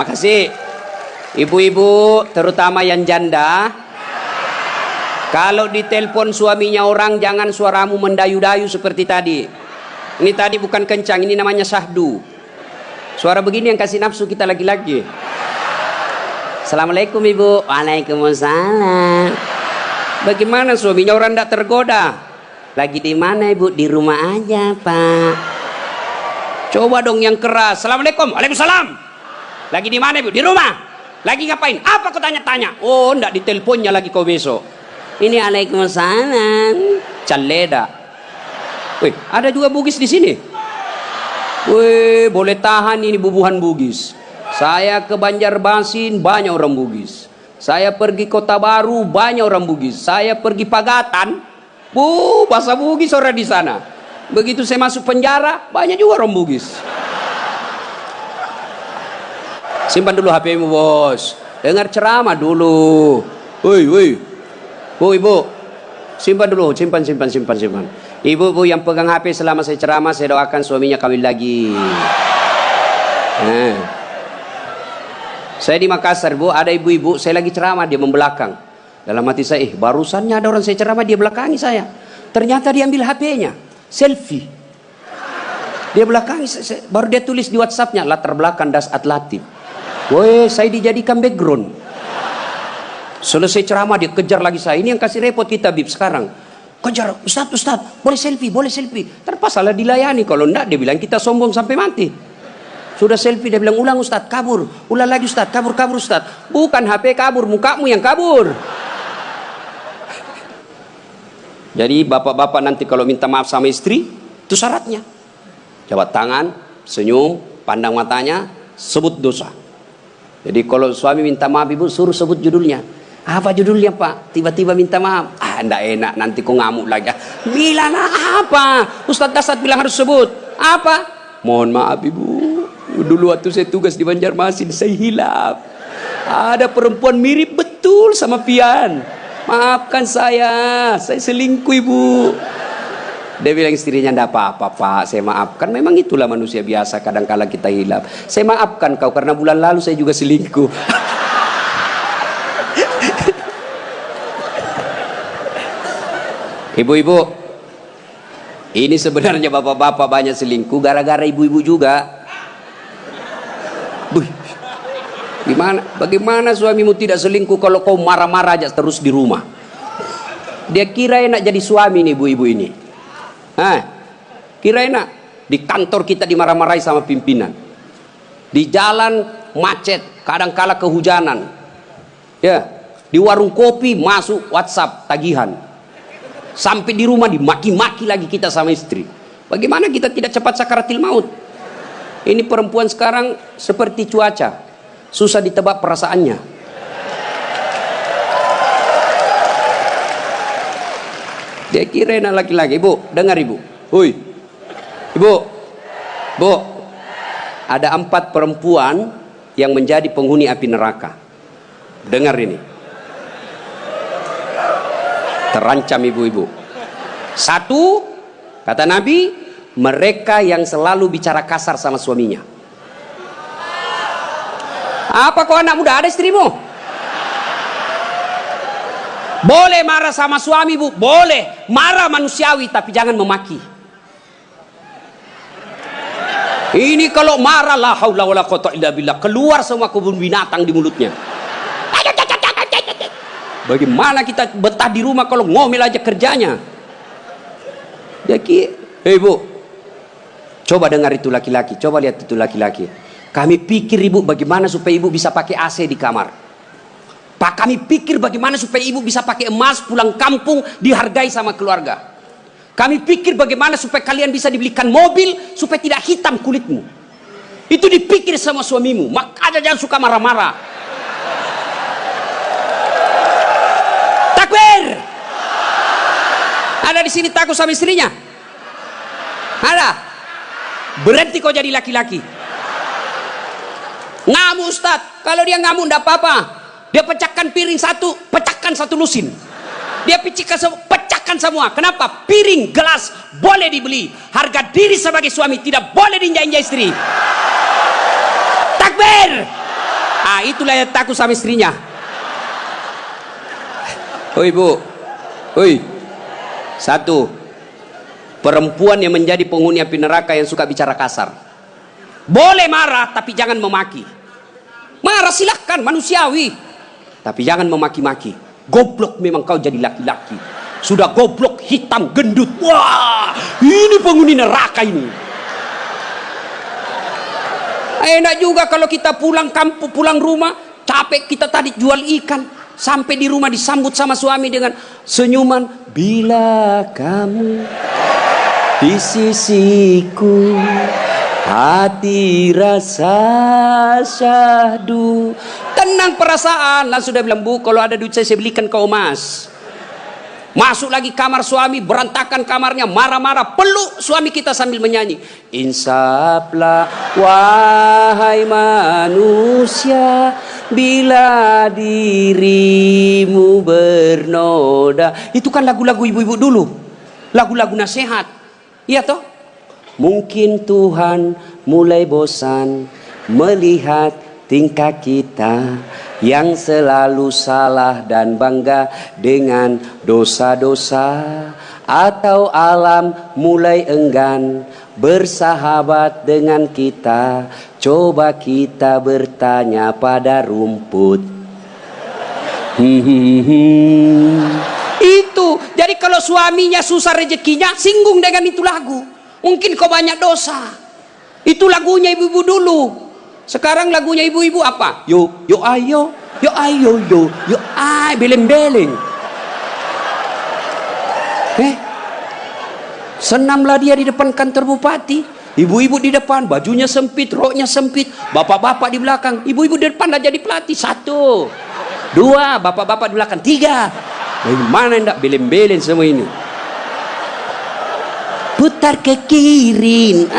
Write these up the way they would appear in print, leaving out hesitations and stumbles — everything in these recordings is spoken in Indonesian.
Makasih. Ibu-ibu, terutama yang janda, kalau ditelepon suaminya orang, jangan suaramu mendayu-dayu seperti tadi. Ini tadi bukan kencang, ini namanya syahdu. Suara begini yang kasih nafsu kita lagi-lagi. Assalamualaikum ibu. Waalaikumsalam. Bagaimana suaminya orang tidak tergoda? Lagi di mana ibu? Di rumah aja pak. Coba dong yang keras. Assalamualaikum. Waalaikumsalam. Lagi di mana ibu? Di rumah. Lagi ngapain? Apa kau tanya-tanya? Oh, ndak diteleponnya lagi kau besok. Ini Waalaikumsalam. Caleda. Wih, ada juga Bugis di sini. Wih, boleh tahan ini bubuhan Bugis. Saya ke Banjarmasin banyak orang Bugis. Saya pergi Kota Baru banyak orang Bugis. Saya pergi Pagatan, bahasa Bugis orang di sana. Begitu saya masuk penjara banyak juga orang Bugis. Simpan dulu HP-mu bos. Dengar ceramah dulu. Woi, ibu, simpan dulu, simpan. Ibu yang pegang HP selama saya ceramah, saya doakan suaminya kawin lagi. Saya di Makassar bu, ada ibu-ibu, saya lagi ceramah, dia membelakang. Dalam hati saya, barusannya ada orang saya ceramah, dia belakangi saya. Ternyata dia ambil HP-nya, selfie. Dia belakangi, baru dia tulis di WhatsApp-nya, latar belakang das atlatif. Woi, saya dijadikan background. Selesai ceramah dia kejar lagi saya. Ini yang kasih repot kita bib sekarang. Kejar, Ustaz, boleh selfie. Terpaksalah dilayani. Kalau enggak dia bilang kita sombong sampai mati. Sudah selfie dia bilang ulang Ustaz, kabur. Ulang lagi Ustaz, kabur Ustaz. Bukan HP kabur, mukamu yang kabur. Jadi bapak-bapak nanti kalau minta maaf sama istri, itu syaratnya. Jabat tangan, senyum, pandang matanya, sebut dosa. Jadi kalau suami minta maaf ibu, suruh sebut judulnya. Apa judulnya pak? Tiba-tiba minta maaf. Enggak enak, nanti kau ngamuk lagi. Bilang apa? Ustadz Dasat bilang harus sebut. Apa? Mohon maaf ibu. Dulu waktu saya tugas di Banjarmasin, saya hilaf. Ada perempuan mirip betul sama Pian. Maafkan saya selingkuh ibu. Dia bilang istrinya, enggak apa-apa pak, saya maafkan. Memang itulah manusia biasa, kadang-kala kita hilaf. Saya maafkan kau karena bulan lalu saya juga selingkuh. Ibu-ibu, ini sebenarnya bapak-bapak banyak selingkuh gara-gara ibu-ibu juga. Bagaimana suamimu tidak selingkuh kalau kau marah-marah aja terus di rumah? Dia kira enak jadi suami nih ibu-ibu ini. Kira enak. Di kantor kita dimarah-marahi sama pimpinan. Di jalan macet, kadang-kala kehujanan. Ya, di warung kopi masuk WhatsApp tagihan. Sampai di rumah dimaki-maki lagi kita sama istri. Bagaimana kita tidak cepat sakaratil maut? Ini perempuan sekarang seperti cuaca, susah ditebak perasaannya. Dia kira enak laki-laki. Ibu, dengar ibu. Hui, ibu, ada 4 perempuan yang menjadi penghuni api neraka. Dengar ini. Terancam ibu-ibu. 1, kata Nabi, mereka yang selalu bicara kasar sama suaminya. Apa kau anak muda, ada istrimu? Boleh marah sama suami bu, boleh marah manusiawi, tapi jangan memaki. Ini kalau marah la haula wala quwata illa billah, keluar semua kebun binatang di mulutnya. Bagaimana kita betah di rumah kalau ngomel aja kerjanya? Jadi, ibu, coba dengar itu laki-laki, coba lihat itu laki-laki. Kami pikir ibu bagaimana supaya ibu bisa pakai AC di kamar. Pak, kami pikir bagaimana supaya ibu bisa pakai emas pulang kampung dihargai sama keluarga. Kami pikir bagaimana supaya kalian bisa dibelikan mobil supaya tidak hitam kulitmu. Itu dipikir sama suamimu. Makanya jangan suka marah-marah. Takbir. Ada di sini takut sama istrinya? Ada? Berhenti kau jadi laki-laki. Ngamuk Ustaz. Kalau dia ngamuk enggak apa-apa. Dia pecahkan piring satu, pecahkan satu lusin. Dia pecahkan semua. Kenapa? Piring, gelas boleh dibeli. Harga diri sebagai suami tidak boleh diinjak-injak istri. Takbir. itulah yang takut sama istrinya. Oi bu, oi. Satu, perempuan yang menjadi penghuni api neraka yang suka bicara kasar. Boleh marah, tapi jangan memaki. Marah silahkan, manusiawi. Tapi jangan memaki-maki. Goblok memang kau jadi laki-laki. Sudah goblok, hitam, gendut. Wah, ini penghuni neraka ini. Enak juga kalau kita pulang kampung, pulang rumah, capek kita tadi jual ikan, sampai di rumah disambut sama suami dengan senyuman. Bila kamu di sisiku, hati rasa syahdu. Tenang perasaan. Lah sudah bilang, bu, kalau ada duit saya belikan kau emas. Masuk lagi kamar suami, berantakan kamarnya, marah-marah, peluk suami kita sambil menyanyi. Insaflah wahai manusia, bila dirimu bernoda. Itu kan lagu-lagu ibu-ibu dulu, lagu-lagu nasihat. Iya toh? Mungkin Tuhan mulai bosan melihat tingkah kita yang selalu salah dan bangga dengan dosa-dosa, atau alam mulai enggan bersahabat dengan kita. Coba kita bertanya pada rumput. Itu. Jadi kalau suaminya susah rezekinya, singgung dengan itu lagu. Mungkin kau banyak dosa. Itu lagunya ibu-ibu dulu. Sekarang lagunya ibu-ibu apa? Yo ayo, yo ayo, yo ay, beleng-beleng. Senamlah dia di depan kantor bupati. Ibu-ibu di depan, bajunya sempit, roknya sempit. Bapak-bapak di belakang. Ibu-ibu di depan lah jadi pelatih. 1, 2, bapak-bapak di belakang. 3. Bagaimana enggak beleng-beleng semua ini? Putar ke kiri.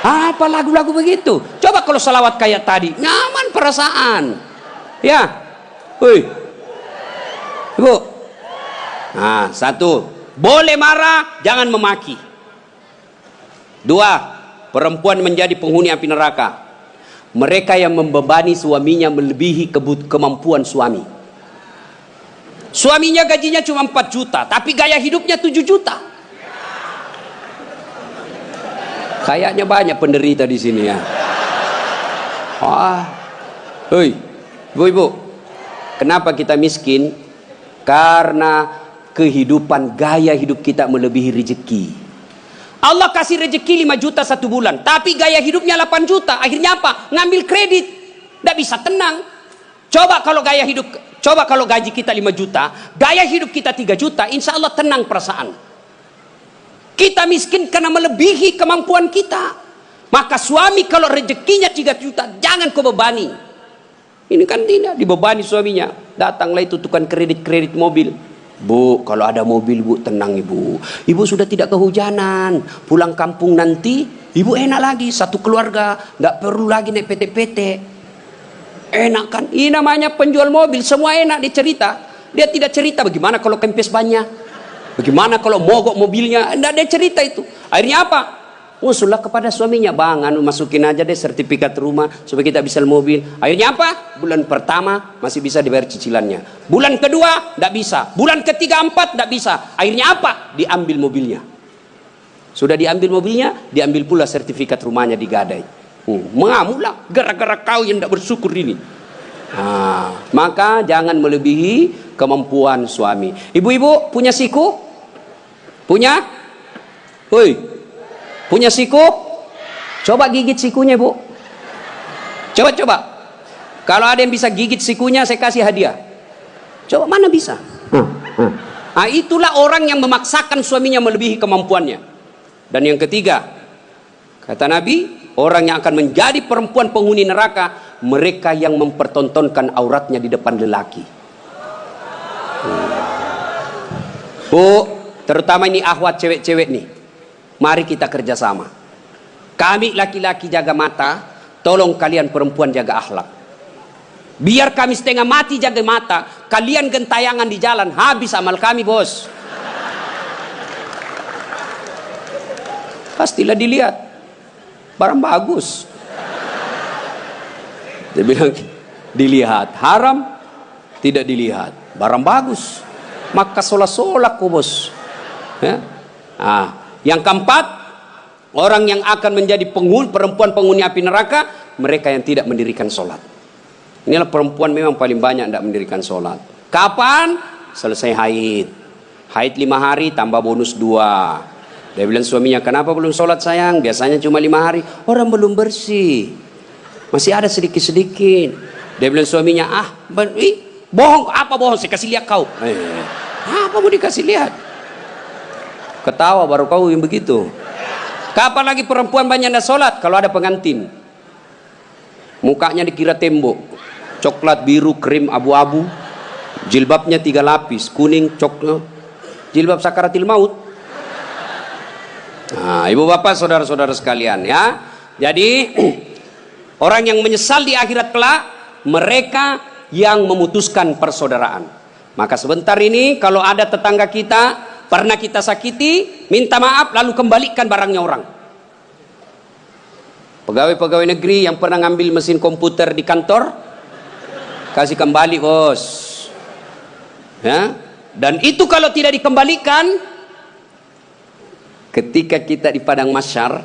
Apa lagu-lagu begitu? Coba kalau salawat kayak tadi, nyaman perasaan. Ya, woi, ibu. Nah, 1, boleh marah, jangan memaki. 2, perempuan menjadi penghuni api neraka. Mereka yang membebani suaminya melebihi kemampuan suami. Suaminya gajinya cuma 4 juta, tapi gaya hidupnya 7 juta. Kayaknya banyak penderita di sini ya. Hei, ibu-ibu, kenapa kita miskin? Karena kehidupan, gaya hidup kita melebihi rezeki. Allah kasih rezeki 5 juta 1 bulan, tapi gaya hidupnya 8 juta. Akhirnya apa? Ngambil kredit, tidak bisa tenang. Coba kalau gaji kita 5 juta, gaya hidup kita 3 juta, insya Allah tenang perasaan. Kita miskin karena melebihi kemampuan kita. Maka suami kalau rezekinya 3 juta, jangan kau bebani. Ini kan tidak dibebani suaminya. Datanglah itu tukang kredit mobil. Bu, kalau ada mobil bu, tenang ibu. Ibu sudah tidak kehujanan. Pulang kampung nanti, ibu enak lagi. Satu keluarga, nggak perlu lagi naik PT-PT. Enak kan? Ini namanya penjual mobil. Semua enak dia cerita. Dia tidak cerita bagaimana kalau kempes banyak. Bagaimana kalau mogok mobilnya? Tidak ada cerita itu. Akhirnya apa? Usullah kepada suaminya, bang, masukin aja deh sertifikat rumah supaya kita bisa mobil. Akhirnya apa? Bulan pertama masih bisa dibayar cicilannya. Bulan kedua tidak bisa. Bulan ketiga, 4 tidak bisa. Akhirnya apa? Diambil mobilnya. Sudah diambil mobilnya, diambil pula sertifikat rumahnya digadai. Mengamulah gara-gara kau yang tidak bersyukur ini. Maka jangan melebihi kemampuan suami. Ibu-ibu punya siku? Punya? Woi, punya siku? Coba gigit sikunya bu. Coba. Kalau ada yang bisa gigit sikunya, saya kasih hadiah. Coba, mana bisa? Itulah orang yang memaksakan suaminya melebihi kemampuannya. Dan yang ketiga, kata Nabi, orang yang akan menjadi perempuan penghuni neraka, mereka yang mempertontonkan auratnya di depan lelaki. Bu, terutama ini akhwat cewek-cewek nih, mari kita kerjasama. Kami laki-laki jaga mata, tolong kalian perempuan jaga akhlak. Biar kami setengah mati jaga mata, kalian gentayangan di jalan, habis amal kami bos. Pastilah dilihat, barang bagus. Dia bilang, dilihat. Haram tidak dilihat. Barang bagus, maka solak-solak kok bos. Ya? Yang keempat, orang yang akan menjadi perempuan penghuni api neraka, mereka yang tidak mendirikan sholat. Inilah perempuan memang paling banyak tidak mendirikan sholat. Kapan? Selesai haid. Haid 5 hari tambah bonus 2. Dia bilang suaminya, kenapa belum sholat sayang? Biasanya cuma 5 hari. Orang belum bersih, masih ada sedikit-sedikit. Dia bilang suaminya, bohong. Apa bohong? Saya kasih lihat kau. Apa mau dikasih lihat? Ketawa baru kau yang begitu. Kapan lagi perempuan banyak tidak sholat? Kalau ada pengantin, mukanya dikira tembok, coklat, biru, krim, abu-abu, jilbabnya 3 lapis, kuning, coklat, jilbab sakaratil maut. Ibu bapak saudara-saudara sekalian ya. Jadi orang yang menyesal di akhirat kelak, mereka yang memutuskan persaudaraan. Maka sebentar ini kalau ada tetangga kita pernah kita sakiti, minta maaf lalu kembalikan barangnya orang. Pegawai-pegawai negeri yang pernah ngambil mesin komputer di kantor, kasih kembali bos. Ya? Dan itu kalau tidak dikembalikan, ketika kita di padang mahsyar,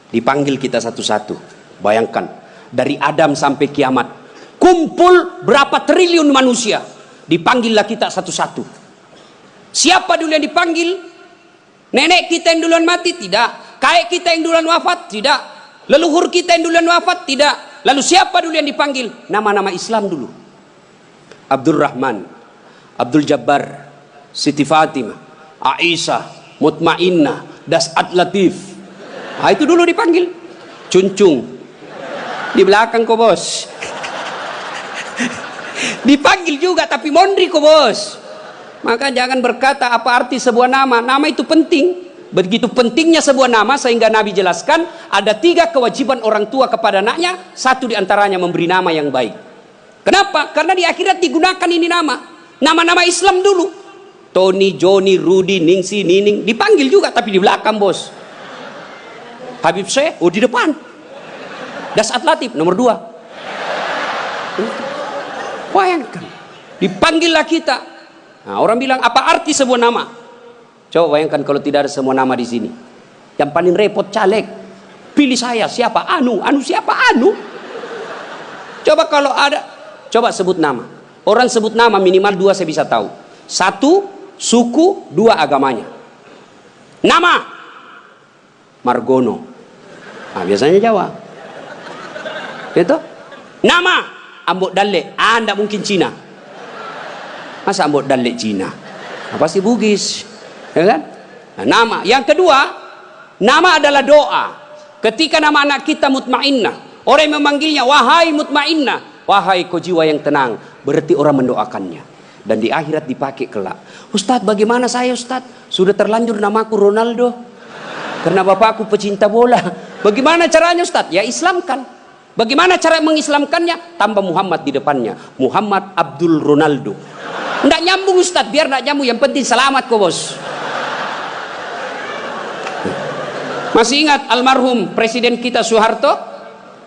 dipanggil kita satu-satu. Bayangkan, dari Adam sampai kiamat, kumpul berapa triliun manusia, dipanggillah kita satu-satu. Siapa dulu yang dipanggil? Nenek kita yang duluan mati? Tidak. Kakek kita yang duluan wafat? Tidak. Leluhur kita yang duluan wafat? Tidak. Lalu siapa dulu yang dipanggil? Nama-nama Islam dulu. Abdul Rahman, Abdul Jabbar, Siti Fatimah, Aisyah, Mutmainnah, Das'at Latif. Itu dulu dipanggil. Cuncung di belakang kok bos. Dipanggil juga tapi mondri kok bos. Maka jangan berkata apa arti sebuah nama. Nama itu penting. Begitu pentingnya sebuah nama sehingga Nabi jelaskan ada 3 kewajiban orang tua kepada anaknya. 1 diantaranya memberi nama yang baik. Kenapa? Karena di akhirat digunakan ini nama. Nama-nama Islam dulu. Tony, Johnny, Rudy, Ningsi, Nining. Dipanggil juga tapi di belakang bos. Habib Syekh, di depan. Das'at Latif nomor 2. Bayangkan, dipanggillah kita. Orang bilang apa arti sebuah nama? Coba bayangkan kalau tidak ada semua nama di sini. Yang paling repot caleg. Pilih saya siapa? Anu siapa? Anu. Coba kalau ada, coba sebut nama. Orang sebut nama minimal 2 saya bisa tahu. 1 suku, 2 agamanya. Nama Margono. Biasanya Jawa. Itu. Nama Ambok Dalle. Anda mungkin Cina. Masa Ambok Dalle Cina? Pasti Bugis. Ya kan? Nama. Yang kedua, nama adalah doa. Ketika nama anak kita Mutmainnah, orang yang memanggilnya wahai Mutmainnah, wahai kau jiwa yang tenang, berarti orang mendoakannya. Dan di akhirat dipakai kelak. Ustadz, bagaimana saya Ustadz? Sudah terlanjur namaku Ronaldo. Karena bapakku pecinta bola. Bagaimana caranya Ustadz? Ya Islamkan. Bagaimana cara mengislamkannya? Tambah Muhammad di depannya. Muhammad Abdul Ronaldo. Nggak nyambung Ustadz, biar nggak nyambung. Yang penting selamat kok bos. Masih ingat almarhum Presiden kita Soeharto?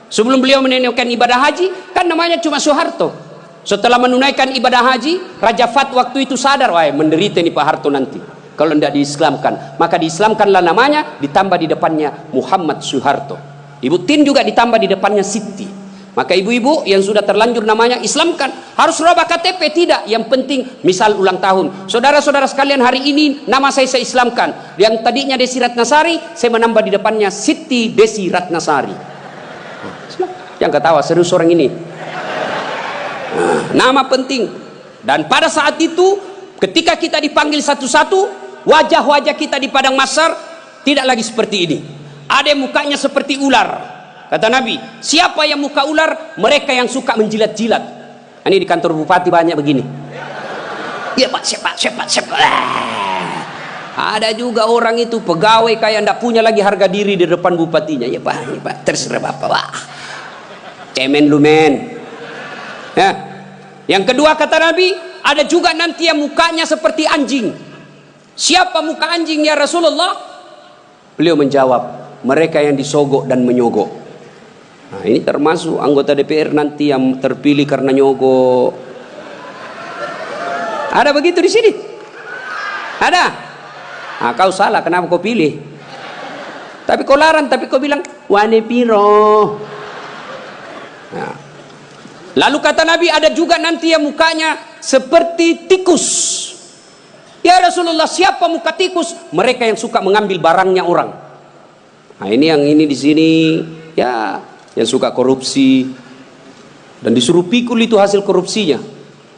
Sebelum beliau menunaikan ibadah haji, kan namanya cuma Soeharto. Setelah menunaikan ibadah haji, Raja Fat waktu itu sadar, wah menderita nih Pak Harto nanti kalau tidak diislamkan. Maka diislamkanlah namanya, ditambah di depannya Muhammad Soeharto. Ibu Tin juga ditambah di depannya Siti. Maka ibu-ibu yang sudah terlanjur namanya islamkan. Harus rubah KTP? Tidak. Yang penting misal ulang tahun. Saudara-saudara sekalian, hari ini nama saya islamkan. Yang tadinya Desi Ratnasari, saya menambah di depannya Siti Desi Ratnasari. Yang ketawa serius orang ini. Nama penting. Dan pada saat itu ketika kita dipanggil satu-satu, wajah-wajah kita di padang mahsyar tidak lagi seperti ini. Ada yang mukanya seperti ular. Kata Nabi, siapa yang muka ular? Mereka yang suka menjilat-jilat. Ini di kantor bupati banyak begini. Ya Pak, siapa. Ada juga orang itu pegawai kayak ndak punya lagi harga diri di depan bupatinya. Ya Pak, terserah Bapak. Wah. Cemen lu men. Ya. Yang kedua kata Nabi, ada juga nanti yang mukanya seperti anjing. Siapa muka anjing ya Rasulullah? Beliau menjawab, mereka yang disogok dan menyogok. Nah, ini termasuk anggota DPR nanti yang terpilih karena nyogok. Ada begitu di sini? Ada? Nah, kau salah, kenapa kau pilih? Tapi kau larang, tapi kau bilang wane piro. Nah. Lalu kata Nabi, ada juga nanti yang mukanya seperti tikus. Ya Rasulullah, siapa muka tikus? Mereka yang suka mengambil barangnya orang. Nah, ini yang ini di sini ya, yang suka korupsi dan disuruh pikul itu hasil korupsinya.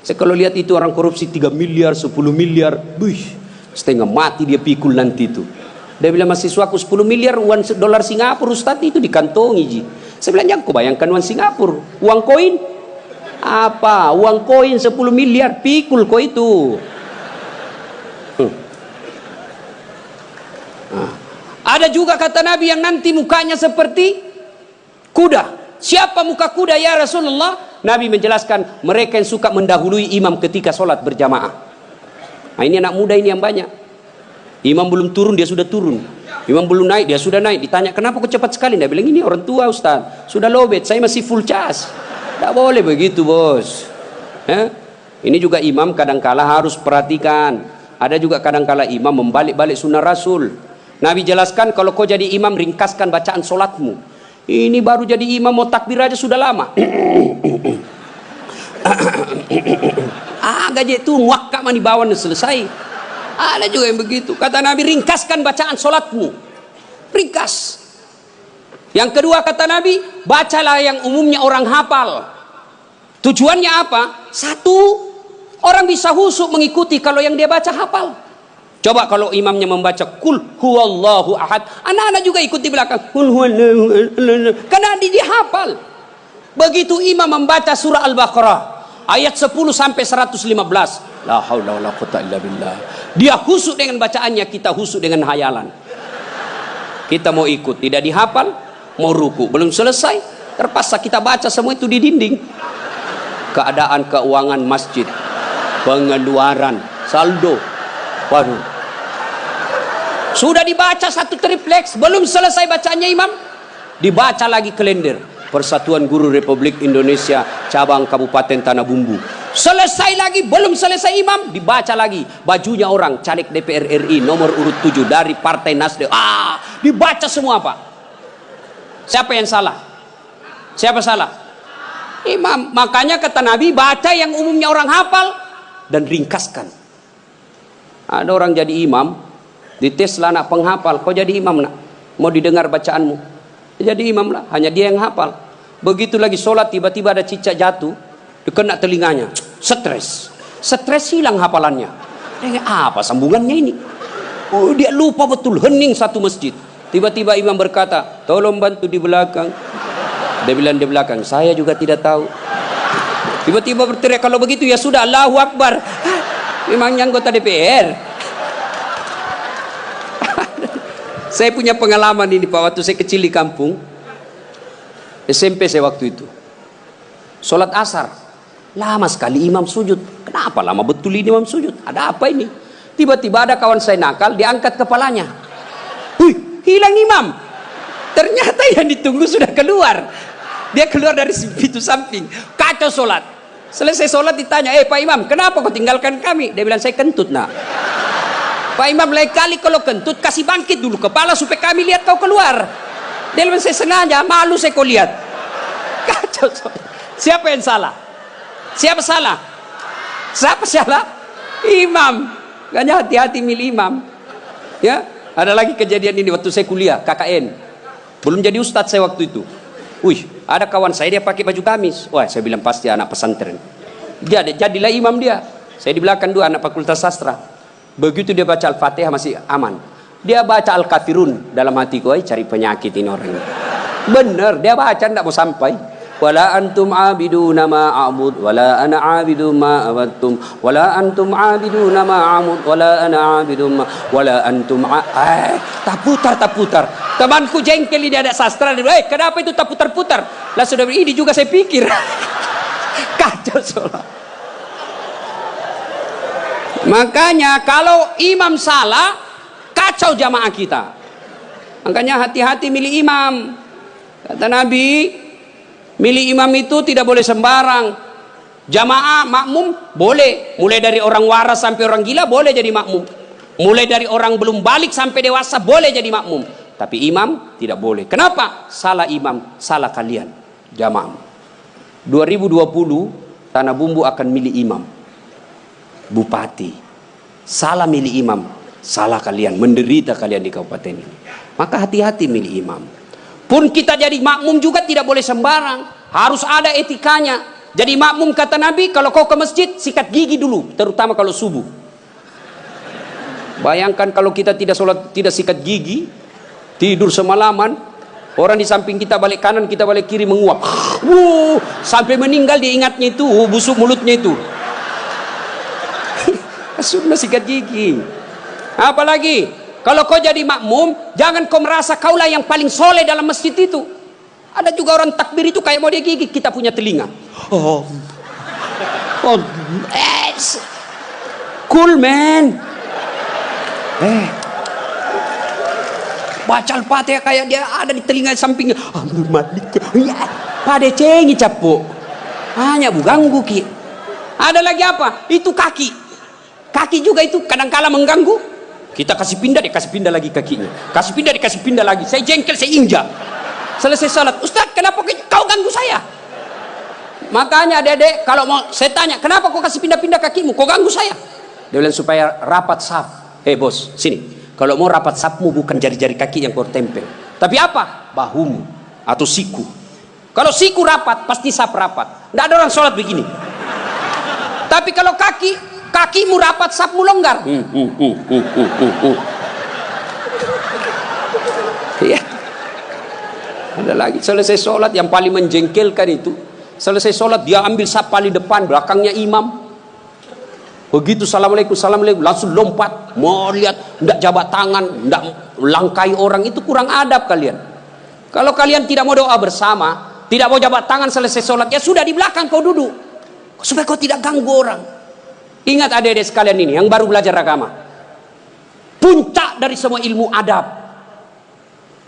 Saya kalau lihat itu orang korupsi 3 miliar, 10 miliar, setengah mati dia pikul nanti itu. Dia bilang, mahasiswaku 10 miliar uang dolar Singapura Ustaz itu dikantongi ji. Saya bilang, jangan kau bayangkan uang Singapura, uang koin. Apa? Uang koin 10 miliar pikul kau itu. Nah. Ada juga kata Nabi yang nanti mukanya seperti kuda. Siapa muka kuda ya Rasulullah? Nabi menjelaskan, mereka yang suka mendahului imam ketika sholat berjamaah. Nah, ini anak muda ini yang banyak. Imam belum turun, dia sudah turun. Imam belum naik, dia sudah naik. Ditanya, kenapa kok cepat sekali? Dia bilang, ini orang tua Ustaz, sudah lowbat, saya masih full charge. Tidak boleh begitu bos. Ini juga imam kadangkala harus perhatikan. Ada juga kadangkala imam membalik-balik sunnah Rasul. Nabi jelaskan, kalau kau jadi imam, ringkaskan bacaan solatmu. Ini baru jadi imam, mau takbir aja sudah lama. Agak itu muakkak mani bawan selesai. Ada juga yang begitu. Kata Nabi, ringkaskan bacaan solatmu. Ringkas. Yang kedua kata Nabi, bacalah yang umumnya orang hafal. Tujuannya apa? Satu, orang bisa khusyuk mengikuti kalau yang dia baca hafal. Coba kalau imamnya membaca kul huwallahu ahad, anak-anak juga ikut di belakang kul huwallahu ahad, karena dia hafal. Begitu imam membaca surah Al-Baqarah ayat 10 sampai 115, la haula wala quwwata illa billah, dia khusyuk dengan bacaannya, kita khusyuk dengan hayalan. Kita mau ikut, tidak dihafal, mau ruku, belum selesai, terpaksa kita baca semua itu di dinding. Keadaan keuangan masjid, pengeluaran, saldo, waduh. Sudah dibaca satu tripleks, belum selesai bacanya imam, dibaca lagi kalender Persatuan Guru Republik Indonesia cabang Kabupaten Tanah Bumbu. Selesai lagi, belum selesai imam, dibaca lagi bajunya orang caleg DPR RI nomor urut 7 dari Partai Nasdem. Dibaca semua Pak. Siapa yang salah? Siapa salah? Imam. Makanya kata Nabi, baca yang umumnya orang hafal dan ringkaskan. Ada orang jadi imam, dites lah anak penghafal, kau jadi imam nak, mau didengar bacaanmu, jadi imam lah, hanya dia yang hafal. Begitu lagi sholat, tiba-tiba ada cicak jatuh, kena telinganya, stres hilang hafalannya. Apa sambungannya ini? Oh, dia lupa betul, hening satu masjid. Tiba-tiba imam berkata, tolong bantu di belakang. Dia bilang di belakang, saya juga tidak tahu. Tiba-tiba berteriak, kalau begitu ya sudah, Allahu Akbar. Memangnya anggota DPR. Saya punya pengalaman ini Pak, waktu saya kecil di kampung SMP saya waktu itu, sholat asar lama sekali imam sujud. Kenapa lama betul ini imam sujud? Ada apa ini? Tiba-tiba ada kawan saya nakal, diangkat kepalanya, hilang imam. Ternyata yang ditunggu sudah keluar. Dia keluar dari pintu samping, kacau sholat. Selesai sholat ditanya, Pak Imam, kenapa kau tinggalkan kami? Dia bilang, saya kentut nak. Pak Imam, lain kali kalau kentut kasih bangkit dulu kepala supaya kami lihat kau keluar. Dia bilang, saya sengaja, malu saya kau lihat. Kacau sholat. Siapa yang salah? Siapa salah? Siapa salah? Imam. Makanya hati-hati milih imam. Ya, ada lagi kejadian ini waktu saya kuliah KKN. Belum jadi ustadz saya waktu itu. Ada kawan saya dia pakai baju gamis. Wah, saya bilang pasti anak pesantren. Jadilah imam dia. Saya di belakang dua anak fakultas sastra. Begitu dia baca Al-Fatihah masih aman. Dia baca Al-Kafirun, dalam hatiku, cari penyakit ini orang ini. Bener, dia baca tidak mau sampai. Wala antum abiduna ma a'bud wala ana abidu ma abattum wala antum abiduna ma a'bud wala ana abidu ma wala antum tak putar. Temanku jengkel ini ada sastra, dia bilang, kenapa itu tak putar-putar? Lah sudah ini juga saya pikir. Kacau sholat. Makanya kalau imam salah, kacau jamaah kita. Makanya hati-hati milih imam. Kata Nabi, Milih imam itu tidak boleh sembarang. Jamaah makmum boleh, mulai dari orang waras sampai orang gila boleh jadi makmum. Mulai dari orang belum balik sampai dewasa boleh jadi makmum. Tapi imam tidak boleh. Kenapa? Salah imam, salah kalian. Jamaah. 2020 Tanah Bumbu akan milih imam. Bupati. Salah milih imam, salah kalian. Menderita kalian di kabupaten ini. Maka hati-hati milih imam. Pun kita jadi makmum juga tidak boleh sembarang. Harus ada etikanya. Jadi makmum kata Nabi, kalau kau ke masjid sikat gigi dulu, terutama kalau subuh. Bayangkan kalau kita tidak sholat, tidak sikat gigi, tidur semalaman, orang di samping kita balik kanan, kita balik kiri menguap. Sampai meninggal dia ingatnya itu, busuk mulutnya itu. Sudah sikat gigi. Apalagi kalau kau jadi makmum, jangan kau merasa kaulah yang paling soleh dalam masjid itu. Ada juga orang takbir itu kayak mau dia gigit, kita punya telinga. Cool man. Baca Al-Fatihah kayak dia ada di telinga sampingnya. Pada cengi capuk. Hanya ganggu ki. Ada lagi apa? Itu kaki. Kaki juga itu kadang-kala mengganggu. Kita kasih pindah, dia kasih pindah lagi kakinya. Kasih pindah, dia kasih pindah lagi. Saya jengkel, saya injak. Selesai salat, Ustaz, kenapa kau ganggu saya? Makanya adik-adik, kalau mau saya tanya, kenapa kau kasih pindah-pindah kakimu? Kau ganggu saya? Dia bilang supaya rapat saf. Bos, sini. Kalau mau rapat safmu bukan jari-jari kaki yang kau tempel. Tapi apa? Bahumu atau siku. Kalau siku rapat, pasti saf rapat. Tidak ada orang sholat begini. Tapi kalau kakimu rapat, safmu longgar. Iya. Ada lagi selesai sholat yang paling menjengkelkan itu. Selesai sholat dia ambil saf paling depan, belakangnya imam. Begitu assalamualaikum, assalamualaikum, langsung lompat. Mau lihat, tidak jabat tangan, tidak langkai orang, itu kurang adab kalian. Kalau kalian tidak mau doa bersama, tidak mau jabat tangan selesai sholat, ya sudah di belakang kau duduk. Supaya kau tidak ganggu orang. Ingat adik-adik sekalian ini, yang baru belajar agama. Puncak dari semua ilmu adab.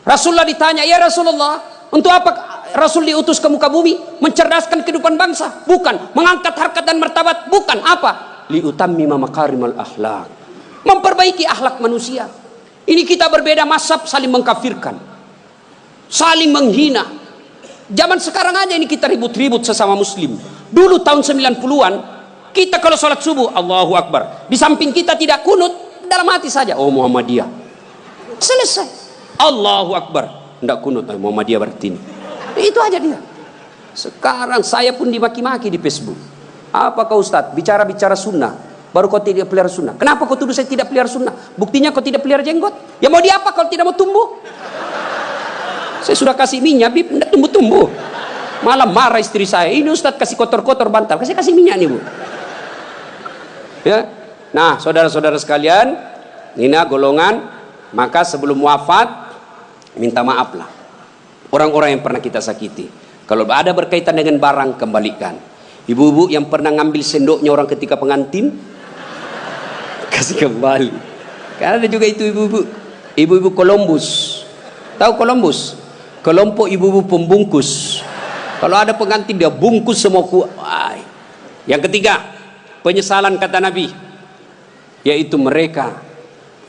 Rasulullah ditanya, ya Rasulullah, untuk apa Rasul diutus ke muka bumi? Mencerdaskan kehidupan bangsa? Bukan. Mengangkat harkat dan martabat? Bukan. Apa? Liutammima makarimal akhlak. Memperbaiki akhlak manusia. Ini kita berbeda mazhab, saling mengkafirkan, saling menghina. Zaman sekarang aja ini kita ribut-ribut sesama muslim. Dulu tahun 90-an, kita kalau sholat subuh, Allahu Akbar, di samping kita tidak kunut, dalam hati saja, oh Muhammadiyah. Selesai. Allahu Akbar, tidak kunut, Muhammadiyah berarti ini. Itu aja dia. Sekarang saya pun dimaki-maki di Facebook. Apa kau Ustaz? Bicara-bicara sunnah, baru kau tidak pelihara sunnah. Kenapa kau tuduh saya tidak pelihara sunnah? Buktinya kau tidak pelihara jenggot. Ya mau diapa kalau tidak mau tumbuh? Saya sudah kasih minyak, Bib, tidak tumbuh-tumbuh. Malah marah istri saya. Ini Ustaz kasih kotor-kotor bantal. Kasih minyak nih Bu. Ya. Nah, saudara-saudara sekalian, ini golongan. Maka sebelum wafat, minta maaflah orang-orang yang pernah kita sakiti. Kalau ada berkaitan dengan barang, kembalikan. Ibu-ibu yang pernah ngambil sendoknya orang ketika pengantin, kasih kembali. Karena ada juga itu ibu-ibu Columbus. Tahu Columbus? Kelompok ibu-ibu pembungkus. Kalau ada pengantin dia bungkus semua kuai. Yang ketiga, penyesalan kata Nabi, yaitu mereka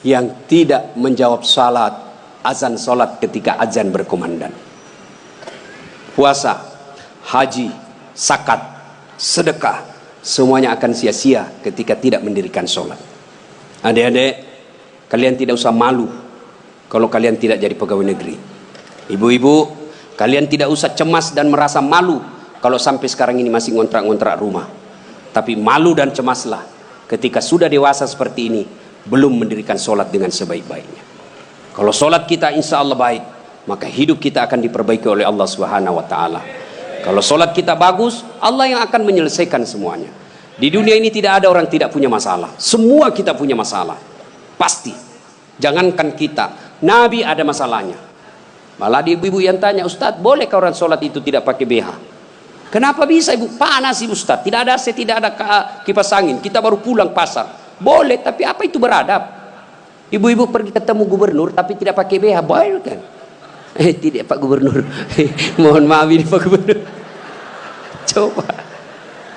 yang tidak menjawab salat, azan salat ketika azan berkumandang. Puasa, haji, zakat, sedekah, semuanya akan sia-sia ketika tidak mendirikan sholat. Adik-adik, kalian tidak usah malu kalau kalian tidak jadi pegawai negeri. Ibu-ibu, kalian tidak usah cemas dan merasa malu kalau sampai sekarang ini masih ngontrak-ngontrak rumah. Tapi malu dan cemaslah ketika sudah dewasa seperti ini, belum mendirikan sholat dengan sebaik-baiknya. Kalau sholat kita insya Allah baik, maka hidup kita akan diperbaiki oleh Allah Subhanahu wa Ta'ala. Kalau sholat kita bagus, Allah yang akan menyelesaikan semuanya. Di dunia ini tidak ada orang tidak punya masalah. Semua kita punya masalah, pasti. Jangankan kita, Nabi ada masalahnya. Malah di ibu-ibu yang tanya, Ustadz, bolehkah orang sholat itu tidak pakai BH? Kenapa bisa ibu? Panas ibu Ustadz, tidak ada AC, tidak ada kipas angin, kita baru pulang pasar. Boleh, tapi apa itu beradab? Ibu-ibu pergi ketemu gubernur tapi tidak pakai BH, boleh kan? Tidak Pak Gubernur. Mohon maaf ini Pak Gubernur. Coba.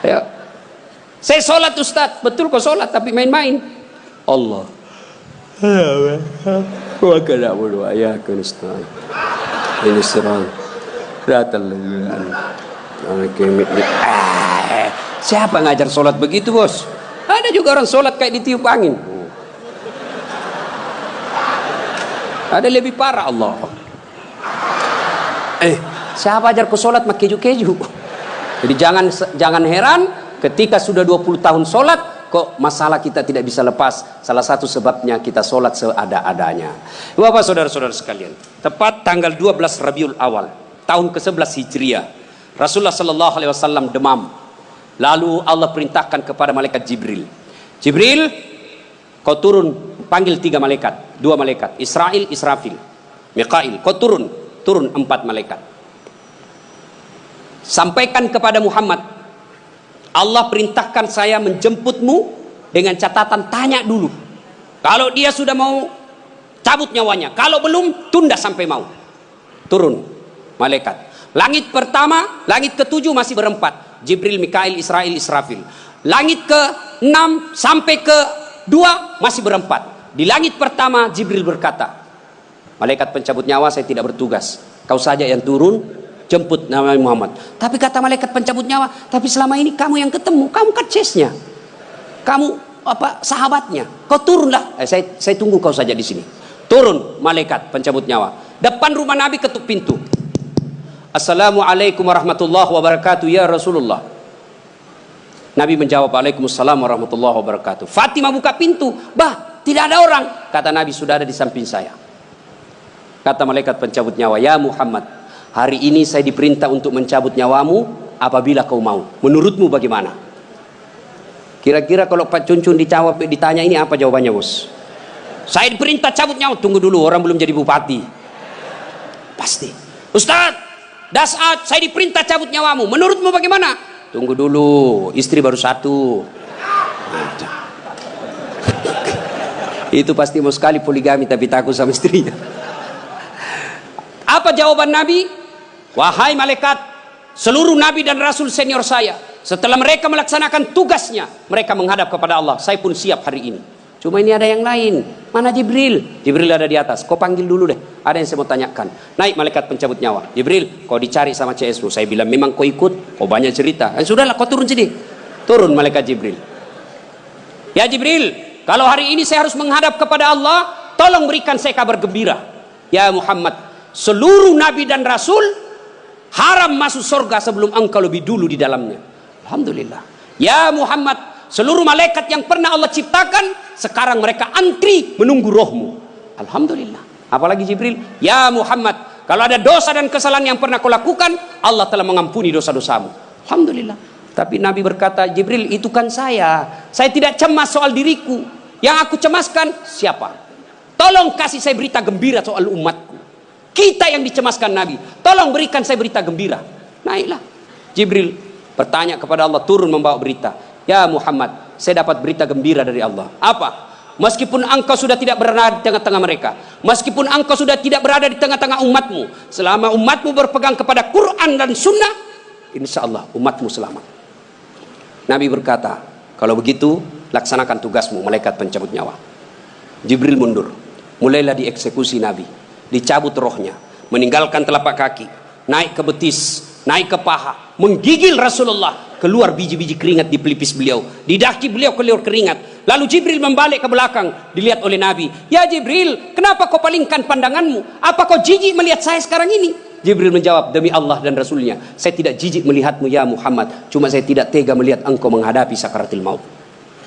Ayo. Saya sholat Ustaz, betul kok sholat tapi main-main. Allah. Wa kana wa ya kunustan. Ini serang. Ratal. Siapa ngajar sholat begitu, Bos? Ada juga orang sholat kayak ditiup angin. Ada lebih parah Allah. Siapa ajar ku sholat mak keju-keju? Jadi jangan heran ketika sudah 20 tahun sholat kok masalah kita tidak bisa lepas. Salah satu sebabnya kita sholat seada-adanya. Bapak saudara-saudara sekalian, tepat tanggal 12 Rabiul Awal tahun ke-11 Hijriah, Rasulullah sallallahu alaihi wasallam demam. Lalu Allah perintahkan kepada malaikat Jibril. Jibril, kau turun, panggil 3 malaikat, 2 malaikat, Israil, Israfil, Mikail. Kau turun 4 malaikat. Sampaikan kepada Muhammad, Allah perintahkan saya menjemputmu dengan catatan tanya dulu. Kalau dia sudah mau cabut nyawanya, kalau belum tunda sampai mau. Turun malaikat. Langit pertama, langit ke-7 masih berempat. Jibril, Mikail, Israil, Israfil. Langit ke-6 sampai ke-2 masih berempat. Di langit pertama Jibril berkata, malaikat pencabut nyawa, saya tidak bertugas. Kau saja yang turun, jemput Nabi Muhammad. Tapi kata malaikat pencabut nyawa, tapi selama ini kamu yang ketemu, kamu kan chesnya, kamu sahabatnya. Kau turunlah. Saya tunggu kau saja di sini. Turun malaikat pencabut nyawa. Depan rumah Nabi ketuk pintu. Assalamualaikum warahmatullahi wabarakatuh ya Rasulullah. Nabi menjawab, Waalaikumsalam warahmatullahi wabarakatuh. Fatimah buka pintu. Bah, tidak ada orang. Kata Nabi, sudah ada di samping saya. Kata malaikat pencabut nyawa, ya Muhammad, hari ini saya diperintah untuk mencabut nyawamu apabila kau mau. Menurutmu bagaimana? Kira-kira kalau Pak Cuncun ditanya ini apa jawabannya, Bos? Saya diperintah cabut nyawa. Tunggu dulu, orang belum jadi bupati. Pasti. Ustaz, Dasat, saya diperintah cabut nyawamu. Menurutmu bagaimana? Tunggu dulu, istri baru 1. Itu pasti mau sekali poligami tapi takut sama istrinya. Apa jawaban Nabi? Wahai malaikat, seluruh nabi dan rasul senior saya, setelah mereka melaksanakan tugasnya, mereka menghadap kepada Allah. Saya pun siap hari ini. Cuma ini ada yang lain. Mana Jibril? Jibril ada di atas. Kau panggil dulu deh. Ada yang saya mau tanyakan. Naik malaikat pencabut nyawa. Jibril, kau dicari sama CSU. Saya bilang memang kau ikut. Kau banyak cerita. Sudahlah, kau turun sini. Turun malaikat Jibril. Ya Jibril, kalau hari ini saya harus menghadap kepada Allah, tolong berikan saya kabar gembira. Ya Muhammad, seluruh nabi dan rasul haram masuk surga sebelum engkau lebih dulu di dalamnya. Alhamdulillah. Ya Muhammad, seluruh malaikat yang pernah Allah ciptakan sekarang mereka antri menunggu rohmu. Alhamdulillah. Apalagi Jibril, ya Muhammad, kalau ada dosa dan kesalahan yang pernah kau lakukan, Allah telah mengampuni dosa-dosamu. Alhamdulillah. Tapi Nabi berkata, Jibril, itu kan saya tidak cemas soal diriku. Yang aku cemaskan siapa? Tolong kasih saya berita gembira soal umatku. Kita yang dicemaskan Nabi. Tolong berikan saya berita gembira. Naiklah Jibril bertanya kepada Allah, turun membawa berita. Ya Muhammad, saya dapat berita gembira dari Allah. Apa? Meskipun engkau sudah tidak berada di tengah-tengah mereka, meskipun engkau sudah tidak berada di tengah-tengah umatmu, selama umatmu berpegang kepada Quran dan Sunnah, insya Allah umatmu selamat. Nabi berkata, kalau begitu laksanakan tugasmu, malaikat pencabut nyawa. Jibril mundur. Mulailah dieksekusi Nabi. Dicabut rohnya, meninggalkan telapak kaki, naik ke betis, naik ke paha, menggigil Rasulullah, keluar biji-biji keringat di pelipis beliau, di daki beliau keluar keringat. Lalu Jibril membalik ke belakang, dilihat oleh Nabi. Ya Jibril, kenapa kau palingkan pandanganmu? Apa kau jijik melihat saya sekarang ini? Jibril menjawab, demi Allah dan Rasulnya, saya tidak jijik melihatmu ya Muhammad, cuma saya tidak tega melihat engkau menghadapi sakaratil maut.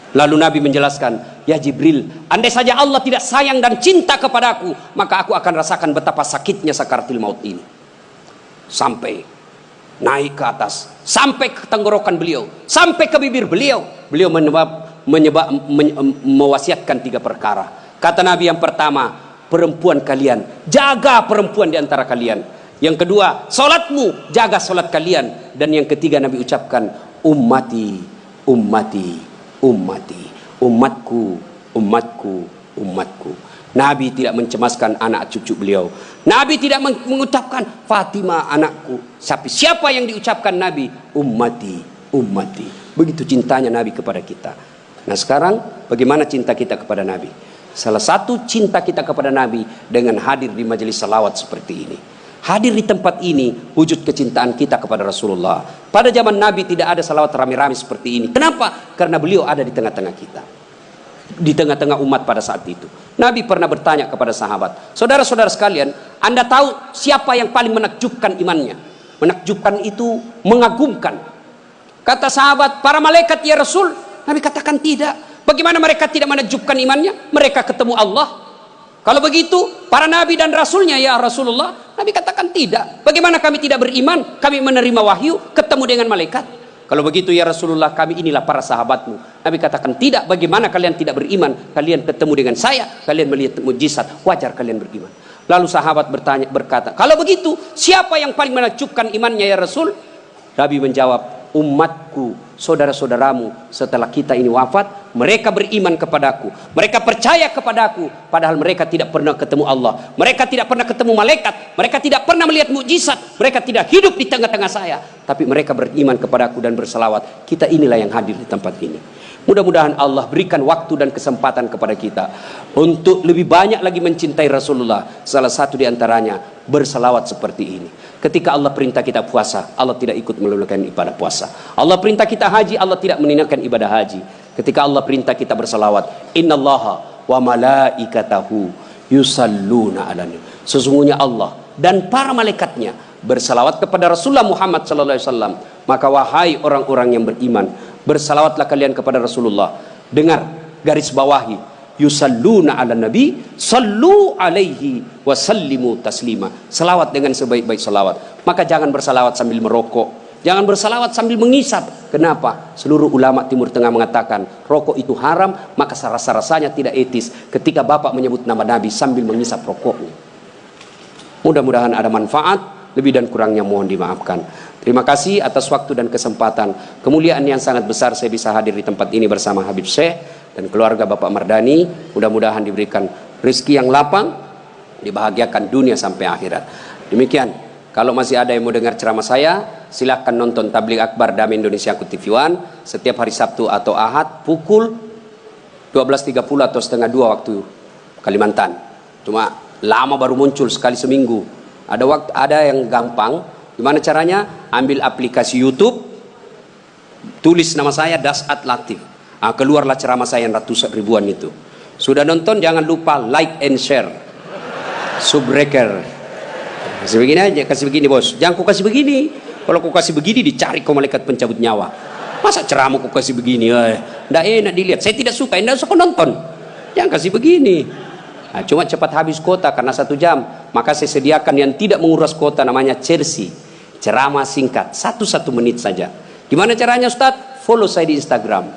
Lalu Nabi menjelaskan, ya Jibril, andai saja Allah tidak sayang dan cinta kepadaku, maka aku akan rasakan betapa sakitnya sakaratil maut ini. Sampai naik ke atas, sampai ke tenggorokan beliau, sampai ke bibir beliau. Beliau mewasiatkan 3 perkara. Kata Nabi, yang pertama, perempuan kalian, jaga perempuan di antara kalian. Yang kedua, salatmu, jaga salat kalian. Dan yang ketiga Nabi ucapkan, ummati, ummati, ummati, umatku, umatku, umatku. Nabi tidak mencemaskan anak cucu beliau. Nabi tidak mengucapkan Fatimah anakku. Tapi siapa yang diucapkan Nabi? Ummati, ummati. Begitu cintanya Nabi kepada kita. Nah sekarang bagaimana cinta kita kepada Nabi? Salah satu cinta kita kepada Nabi dengan hadir di majelis salawat seperti ini. Hadir di tempat ini wujud kecintaan kita kepada Rasulullah. Pada zaman Nabi tidak ada salawat rame-rame seperti ini. Kenapa? Karena beliau ada di tengah-tengah kita, di tengah-tengah umat pada saat itu. Nabi pernah bertanya kepada sahabat, saudara-saudara sekalian, Anda tahu siapa yang paling menakjubkan imannya? Menakjubkan itu mengagumkan. Kata sahabat, para malaikat ya Rasul. Nabi katakan tidak. Bagaimana mereka tidak menakjubkan imannya? Mereka ketemu Allah. Kalau begitu para nabi dan rasulnya ya Rasulullah. Nabi katakan tidak. Bagaimana kami tidak beriman? Kami menerima wahyu, ketemu dengan malaikat. Kalau begitu ya Rasulullah, kami inilah para sahabatmu. Nabi katakan tidak. Bagaimana kalian tidak beriman? Kalian ketemu dengan saya, kalian melihat mukjizat, wajar kalian beriman. Lalu sahabat berkata, kalau begitu siapa yang paling menakjubkan imannya ya Rasul? Nabi menjawab, umatku, saudara-saudaramu setelah kita ini wafat, mereka beriman kepadaku, mereka percaya kepadaku, padahal mereka tidak pernah ketemu Allah, mereka tidak pernah ketemu malaikat, mereka tidak pernah melihat mukjizat, mereka tidak hidup di tengah-tengah saya, tapi mereka beriman kepadaku dan berselawat. Kita inilah yang hadir di tempat ini. Mudah-mudahan Allah berikan waktu dan kesempatan kepada kita untuk lebih banyak lagi mencintai Rasulullah. Salah satu di antaranya berselawat seperti ini. Ketika Allah perintah kita puasa, Allah tidak ikut menunaikan ibadah puasa. Allah perintah kita haji, Allah tidak menunaikan ibadah haji. Ketika Allah perintah kita berselawat, innallaha wa malaikatahu yusalluna 'alan nabi. Sesungguhnya Allah dan para malaikatnya berselawat kepada Rasulullah Muhammad sallallahu alaihi wasallam. Maka wahai orang-orang yang beriman, bersalawatlah kalian kepada Rasulullah. Dengar, garis bawahi, yusalluna 'alan nabi, sallu alaihi wa sallimu taslima. Selawat dengan sebaik-baik selawat. Maka jangan bersalawat sambil merokok, jangan bersalawat sambil mengisap. Kenapa? Seluruh ulama Timur Tengah mengatakan rokok itu haram, maka rasa-rasanya tidak etis ketika Bapak menyebut nama Nabi sambil mengisap rokoknya. Mudah-mudahan ada manfaat. Lebih dan kurangnya mohon dimaafkan. Terima kasih atas waktu dan kesempatan. Kemuliaan yang sangat besar saya bisa hadir di tempat ini bersama Habib Syekh dan keluarga Bapak Mardani. Mudah-mudahan diberikan rezeki yang lapang, dibahagiakan dunia sampai akhirat. Demikian. Kalau masih ada yang mau dengar ceramah saya, silahkan nonton Tabligh Akbar Damai Indonesia Kutip One setiap hari Sabtu atau Ahad pukul 12.30 atau setengah 2 waktu Kalimantan. Cuma lama baru muncul sekali seminggu. Ada yang gampang. Gimana caranya? Ambil aplikasi YouTube, tulis nama saya Dasat Latif. Keluarlah ceramah saya yang ratusan ribuan itu. Sudah nonton? Jangan lupa like and share. Subbreaker. Kasih begini aja, kasih begini bos. Jangan kau kasih begini. Kalau kau kasih begini dicari kau malaikat pencabut nyawa. Masa ceramah kau kasih begini? Nggak enak dilihat. Saya tidak suka. Nggak usah kau nonton. Jangan kasih begini. Nah, cuma cepat habis kuota karena 1 jam. Maka saya sediakan yang tidak menguras kuota, namanya Chelsea. Ceramah singkat 1 menit saja. Gimana caranya Ustadz? Follow saya di Instagram.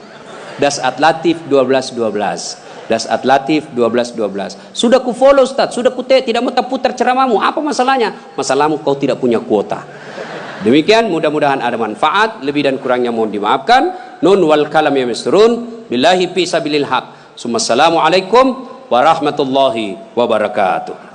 Dasat Latif 1212. Dasat Latif 1212. Sudah ku follow Ustadz, sudah ku tidak mau putar ceramahmu. Apa masalahnya? Masalahmu kau tidak punya kuota. Demikian, mudah-mudahan ada manfaat. Lebih dan kurangnya mohon dimaafkan. Nun wal kalam ya misrun. Billahi fi sabilil haq. Assalamualaikum warahmatullahi wabarakatuh.